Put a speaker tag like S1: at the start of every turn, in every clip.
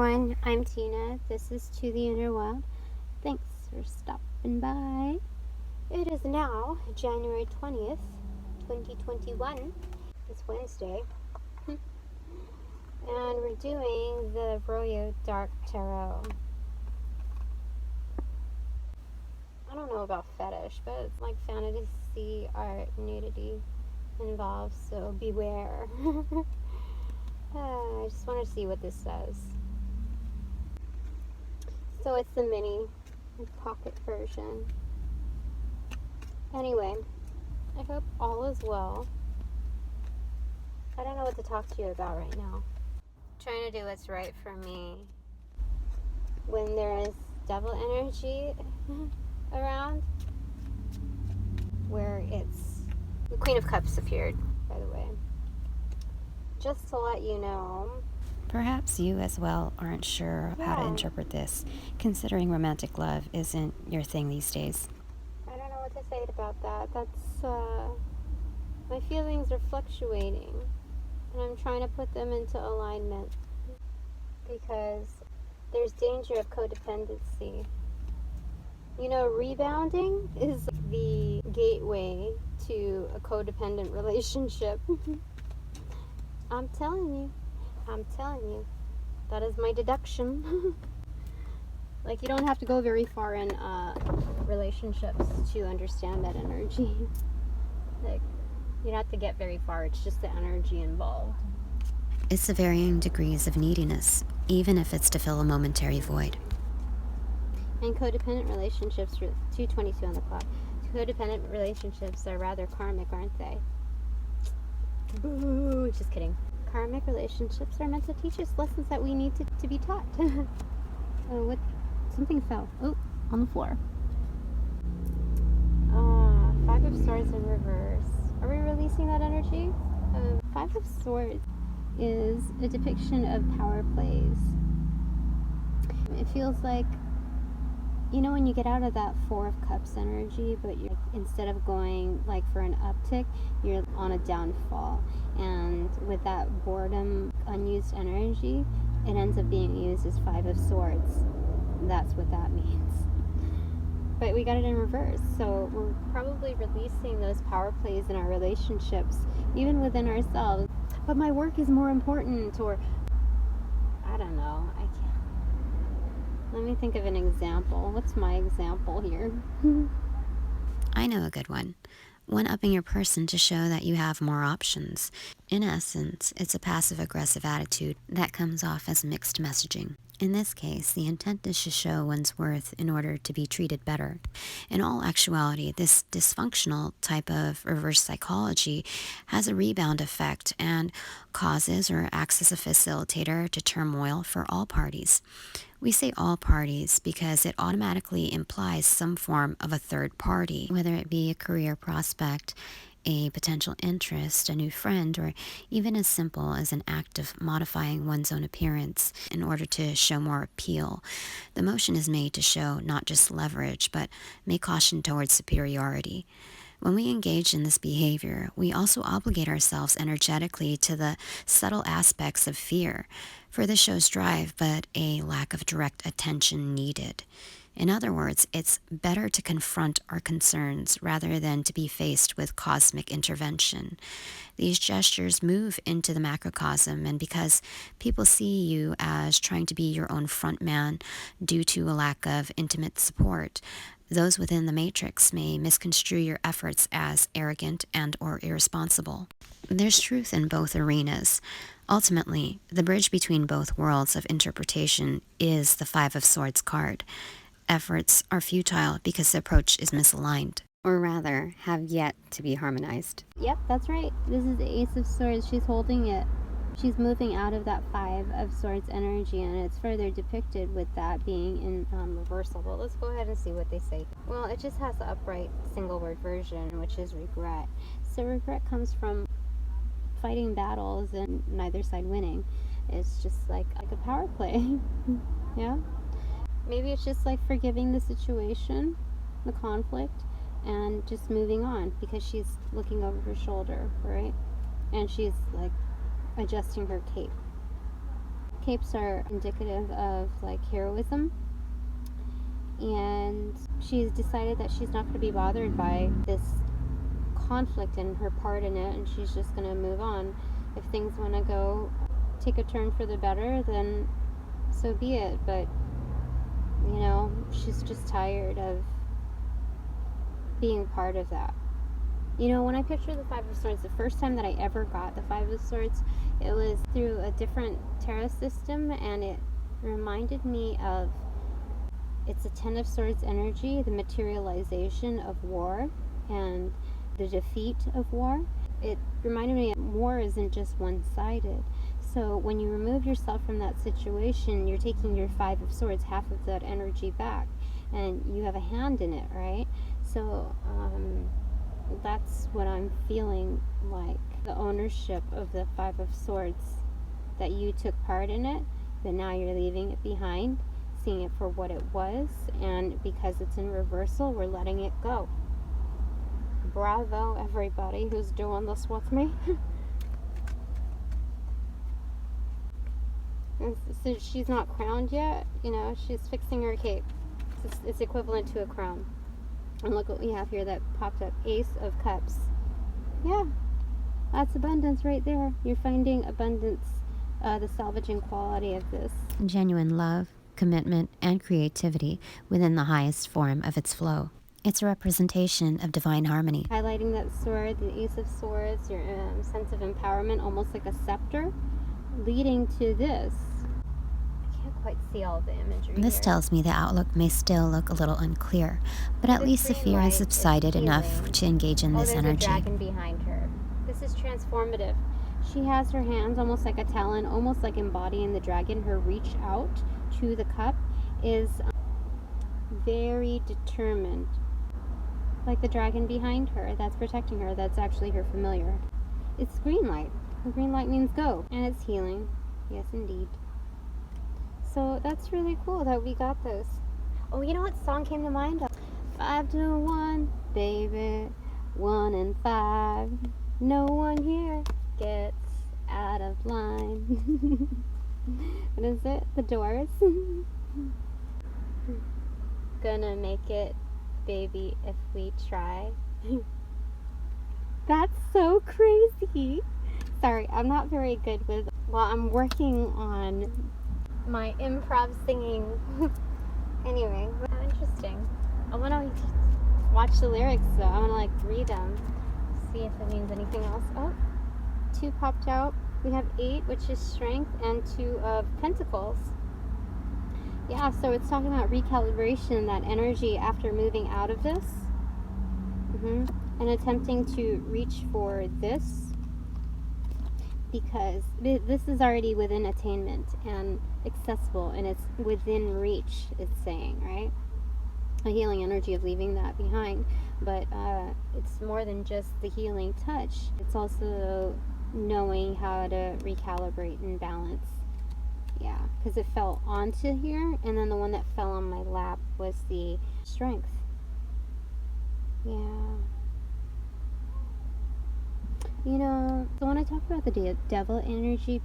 S1: everyone, I'm Tina. This is To the Inner Wild. Thanks for stopping by. It is now January 20th, 2021. It's Wednesday. And we're doing the Royo Dark Tarot. I don't know about fetish, but it's like fantasy art, nudity involved, so beware. I just want to see what this says. So it's the mini pocket version. Anyway, I hope all is well. I don't know what to talk to you about right now. I'm trying to do what's right for me. When there is devil energy around, where it's... The Queen of Cups appeared, by the way. Just to let you know.
S2: Perhaps you as well aren't sure how to interpret this, considering romantic love isn't your thing these days.
S1: I don't know what to say about that. My feelings are fluctuating, and I'm trying to put them into alignment because there's danger of codependency. You know, rebounding is the gateway to a codependent relationship. I'm telling you. That is my deduction. Like, you don't have to go very far in relationships to understand that energy. Like, you don't have to get very far. It's just the energy involved.
S2: It's the varying degrees of neediness, even if it's to fill a momentary void.
S1: And codependent relationships, 2:22 on the clock. Codependent relationships are rather karmic, aren't they? Boo! Just kidding. Karmic relationships are meant to teach us lessons that we need to be taught. What? Something fell. Oh, on the floor. Five of Swords in reverse. Are we releasing that energy? Five of Swords is a depiction of power plays. It feels like, you know, when you get out of that Four of Cups energy, but you're, instead of going like for an uptick, you're on a downfall. And with that boredom, unused energy, it ends up being used as Five of Swords. That's what that means. But we got it in reverse, so we're probably releasing those power plays in our relationships, even within ourselves. But my work is more important, or I don't know. I can't. Let me think of an example. What's my example here?
S2: I know a good one. One-upping your person to show that you have more options. In essence, it's a passive-aggressive attitude that comes off as mixed messaging. In this case, the intent is to show one's worth in order to be treated better. In all actuality, this dysfunctional type of reverse psychology has a rebound effect and causes or acts as a facilitator to turmoil for all parties. We say all parties because it automatically implies some form of a third party, whether it be a career prospect, a potential interest, a new friend, or even as simple as an act of modifying one's own appearance in order to show more appeal. The motion is made to show not just leverage, but may caution towards superiority. When we engage in this behavior, we also obligate ourselves energetically to the subtle aspects of fear, for this shows drive, but a lack of direct attention needed. In other words, it's better to confront our concerns rather than to be faced with cosmic intervention. These gestures move into the macrocosm, and because people see you as trying to be your own front man due to a lack of intimate support, those within the matrix may misconstrue your efforts as arrogant and or irresponsible. There's truth in both arenas. Ultimately, the bridge between both worlds of interpretation is the Five of Swords card. Efforts are futile because the approach is misaligned, or rather, have yet to be harmonized.
S1: Yep, that's right. This is the Ace of Swords. She's holding it. She's moving out of that Five of Swords energy, and it's further depicted with that being in reversal. Well, let's go ahead and see what they say. Well, it just has the upright single word version, which is regret. So regret comes from fighting battles and neither side winning. It's just like a power play. Yeah? Maybe it's just like forgiving the situation, the conflict, and just moving on because she's looking over her shoulder, right? And she's like adjusting her cape. capes are indicative of like heroism, and she's decided that she's not going to be bothered by this conflict and her part in it, and she's just going to move on. If things want to go take a turn for the better, then so be it. But you know, she's just tired of being part of that. You know, when I picture the Five of Swords, the first time that I ever got the Five of Swords, it was through a different tarot system, and it reminded me of, it's a Ten of Swords energy, the materialization of war and the defeat of war. It reminded me that war isn't just one-sided. So when you remove yourself from that situation, you're taking your Five of Swords, half of that energy back, and you have a hand in it, right? So that's what I'm feeling like, the ownership of the Five of Swords, that you took part in it, but now you're leaving it behind, seeing it for what it was, and because it's in reversal, we're letting it go. Bravo, everybody who's doing this with me. So she's not crowned yet, you know, she's fixing her cape. It's equivalent to a crown. And look what we have here that popped up, Ace of Cups. Yeah, that's abundance right there. You're finding abundance, the salvaging quality of this.
S2: Genuine love, commitment, and creativity within the highest form of its flow. It's a representation of divine harmony.
S1: Highlighting that sword, the Ace of Swords, your sense of empowerment, almost like a scepter, leading to this. I can't quite see all the imagery
S2: This
S1: here.
S2: tells me the outlook may still look a little unclear, but at least the fear has subsided enough to engage in this energy.
S1: There's a dragon behind her. This is transformative. She has her hands almost like a talon, almost like embodying the dragon. Her reach out to the cup is very determined. Like the dragon behind her that's protecting her, that's actually her familiar. It's green light. Green light means go, and it's healing. Yes, indeed. So that's really cool that we got this. Oh, you know what song came to mind? 5 to 1, baby. 1 and 5. No one here gets out of line. What is it? The Doors? Gonna make it, baby, if we try. That's so crazy. Sorry, I'm not very good with, well, I'm working on my improv singing. Anyway, interesting. I want to watch the lyrics though. I want to like read them, see if it means anything else. Oh, 2 popped out. We have 8, which is strength, and 2 of pentacles. Yeah, so it's talking about recalibration, that energy after moving out of this, and attempting to reach for this, because this is already within attainment and accessible, and it's within reach, it's saying, right? A healing energy of leaving that behind. But it's more than just the healing touch. It's also knowing how to recalibrate and balance. Yeah, because it fell onto here, and then the one that fell on my lap was the strength. Yeah. You know, so when I talk about the devil energy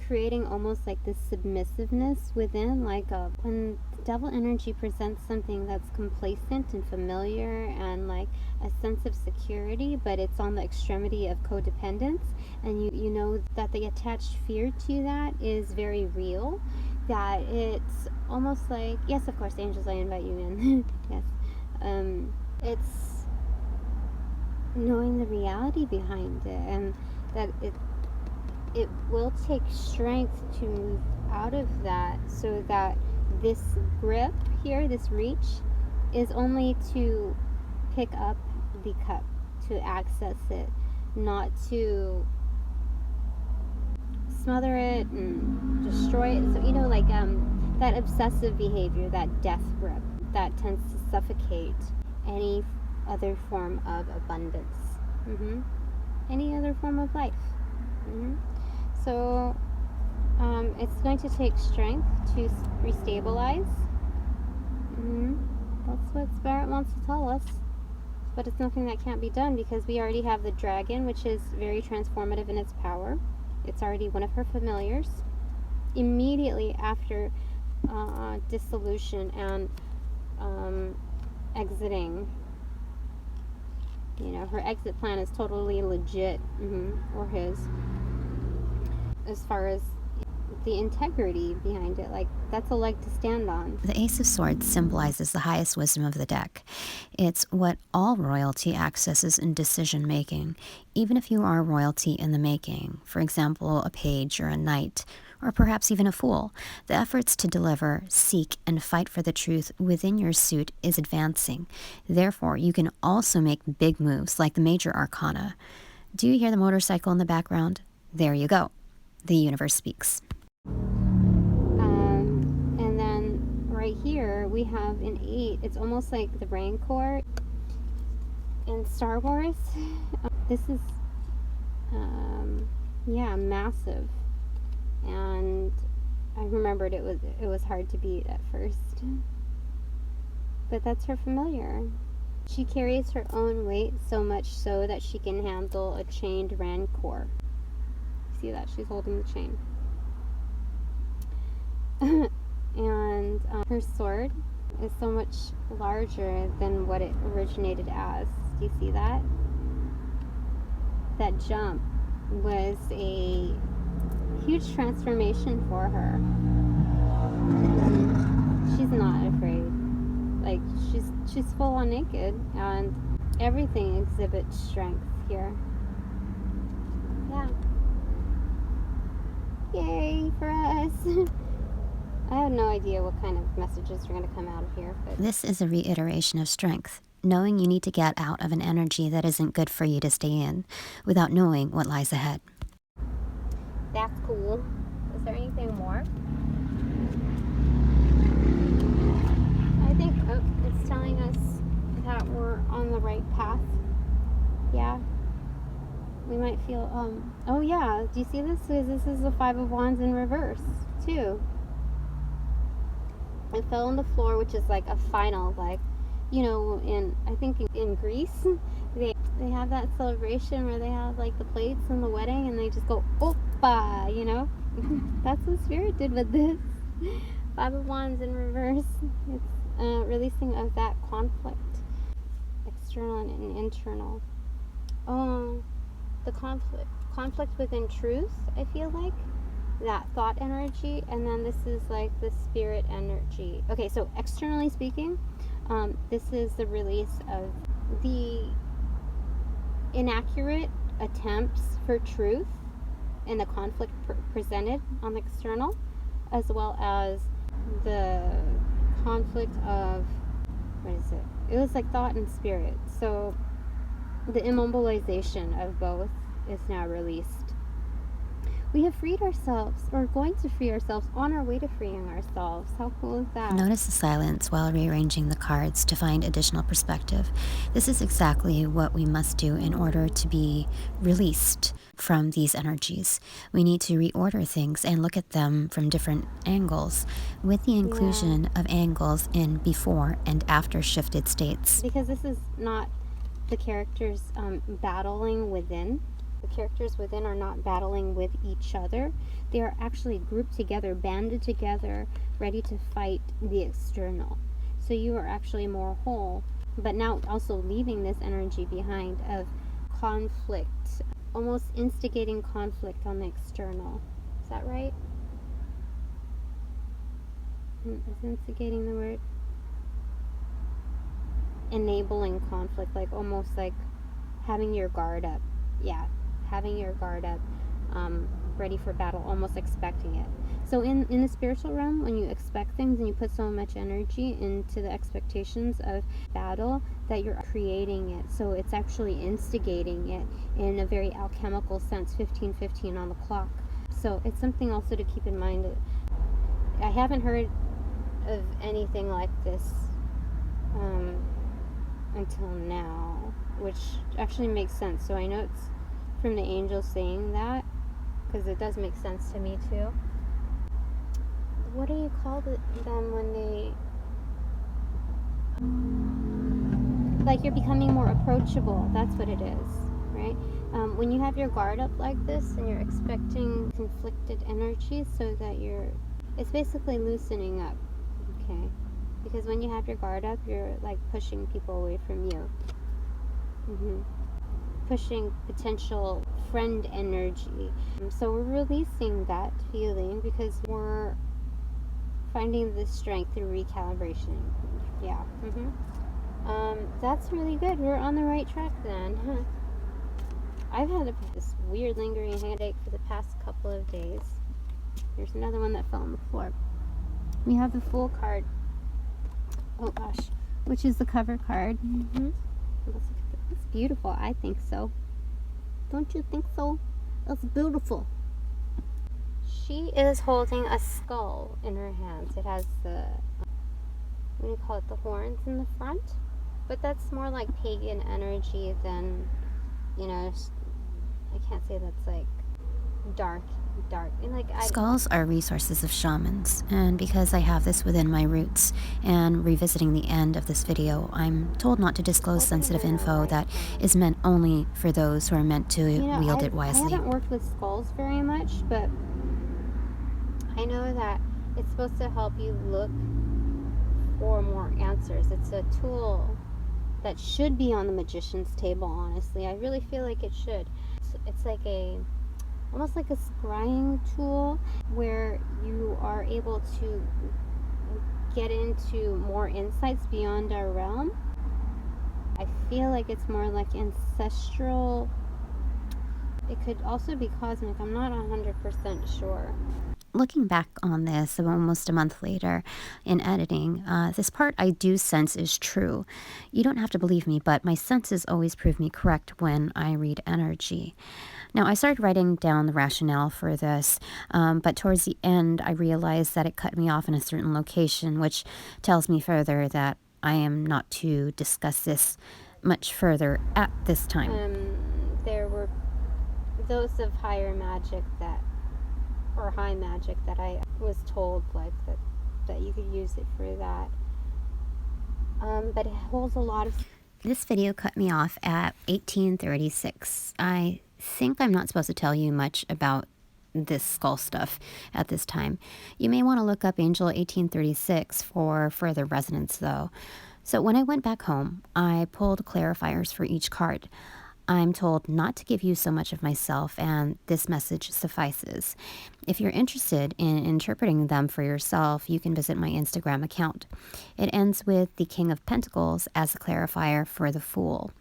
S1: creating almost like this submissiveness within, like when the devil energy presents something that's complacent and familiar and like a sense of security, but it's on the extremity of codependence, and you know that the attached fear to that is very real, that it's almost like, yes, of course, angels, I invite you in. Yes. It's knowing the reality behind it, and that it will take strength to move out of that, so that this grip here, this reach, is only to pick up the cup, to access it, not to smother it and destroy it. So, you know, like that obsessive behavior, that death grip, that tends to suffocate any other form of abundance, any other form of life. So it's going to take strength to restabilize. That's what Spirit wants to tell us. But it's nothing that can't be done, because we already have the dragon, which is very transformative in its power. It's already one of her familiars. immediately after dissolution and exiting. You know, her exit plan is totally legit, or his, as far as the integrity behind it. Like, that's a leg to stand on.
S2: The Ace of Swords symbolizes the highest wisdom of the deck. It's what all royalty accesses in decision making, even if you are royalty in the making. For example, a page or a knight, or perhaps even a fool. The efforts to deliver, seek, and fight for the truth within your suit is advancing. Therefore, you can also make big moves like the major arcana. Do you hear the motorcycle in the background? There you go. The universe speaks.
S1: And then right here we have an 8. It's almost like the Rancor in Star Wars. This is, yeah, massive. And I remembered it was hard to beat at first. But that's her familiar. She carries her own weight so much so that she can handle a chained Rancor. See that? She's holding the chain. And her sword is so much larger than what it originated as. Do you see that? That jump was a huge transformation for her. She's not afraid. Like, she's full on naked, and everything exhibits strength here. Yeah. Yay for us. I have no idea what kind of messages are going to come out of here, but
S2: This is a reiteration of strength, knowing you need to get out of an energy that isn't good for you to stay in, without knowing what lies ahead.
S1: that's cool. Is there anything more? I think it's telling us that we're on the right path. Yeah. We might feel, oh yeah, do you see this? This is the 5 of Wands in reverse, too. It fell on the floor, which is like a final, like, you know, I think in Greece, they have that celebration where they have like the plates in the wedding and they just go, oppa, you know? That's what Spirit did with this. 5 of Wands in reverse. It's releasing of that conflict, external and internal. Oh, the conflict within truth, I feel like. That thought energy, and then this is like the spirit energy. Okay, so externally speaking, this is the release of the inaccurate attempts for truth and the conflict presented on the external, as well as the conflict of, what is it? It was like thought and spirit. So the immobilization of both is now released. We have freed ourselves, or going to free ourselves, on our way to freeing ourselves. How cool is that?
S2: Notice the silence while rearranging the cards to find additional perspective. This is exactly what we must do in order to be released from these energies. We need to reorder things and look at them from different angles, with the inclusion of angles in before and after shifted states.
S1: Because this is not the characters battling within. The characters within are not battling with each other. They are actually grouped together, banded together, ready to fight the external. So you are actually more whole, but now also leaving this energy behind of conflict, almost instigating conflict on the external. Is that right? Is instigating the word? Enabling conflict, like almost like having your guard up. Yeah. Having your guard up, ready for battle, almost expecting it. So in the spiritual realm, when you expect things and you put so much energy into the expectations of battle, that you're creating it. So it's actually instigating it in a very alchemical sense, 15:15 on the clock. So it's something also to keep in mind. I haven't heard of anything like this until now, which actually makes sense. So I know it's from the angels saying that, because it does make sense to me too. What do you call them when they, like, you're becoming more approachable? That's what it is, right? When you have your guard up like this and you're expecting conflicted energy, so that it's basically loosening up, okay? Because when you have your guard up, you're like pushing people away from you. Pushing potential friend energy. So we're releasing that feeling because we're finding the strength through recalibration. Yeah. That's really good. We're on the right track then. I've had this weird lingering headache for the past couple of days. There's another one that fell on the floor. We have the Fool card. Oh gosh. Which is the cover card. It's beautiful. I think so. Don't you think so? That's beautiful. She is holding a skull in her hands. It has the, what do you call it, the horns in the front? But that's more like pagan energy than, you know, I can't say that's like dark. And like
S2: Skulls are resources of shamans, and because I have this within my roots and revisiting the end of this video, I'm told not to disclose sensitive info that is meant only for those who are meant to wield it wisely.
S1: I haven't worked with skulls very much, but I know that it's supposed to help you look for more answers. It's a tool that should be on the magician's table, honestly. I really feel like it should. It's like almost like a scrying tool where you are able to get into more insights beyond our realm. I feel like it's more like ancestral. It could also be cosmic. I'm not 100% sure.
S2: Looking back on this almost a month later in editing, this part I do sense is true. You don't have to believe me, but my senses always prove me correct when I read energy. Now, I started writing down the rationale for this, but towards the end, I realized that it cut me off in a certain location, which tells me further that I am not to discuss this much further at this time.
S1: There were those of higher magic or high magic that I was told like that you could use it for that. But it holds a lot of...
S2: This video cut me off at 1836. I think I'm not supposed to tell you much about this skull stuff at this time. You may want to look up Angel 1836 for further resonance though. So when I went back home, I pulled clarifiers for each card. I'm told not to give you so much of myself, and this message suffices. If you're interested in interpreting them for yourself, you can visit my Instagram account. It ends with the King of Pentacles as a clarifier for the Fool.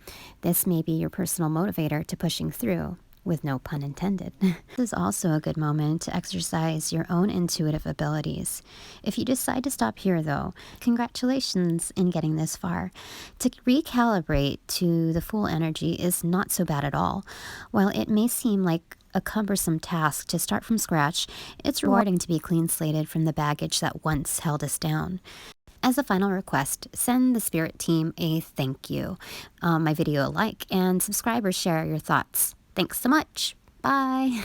S2: This may be your personal motivator to pushing through, with no pun intended. This is also a good moment to exercise your own intuitive abilities. If you decide to stop here though, congratulations in getting this far. To recalibrate to the Fool energy is not so bad at all. While it may seem like a cumbersome task to start from scratch, it's rewarding to be clean slated from the baggage that once held us down. As a final request, send the spirit team a thank you, my video a like, and subscribe or share your thoughts. Thanks so much. Bye.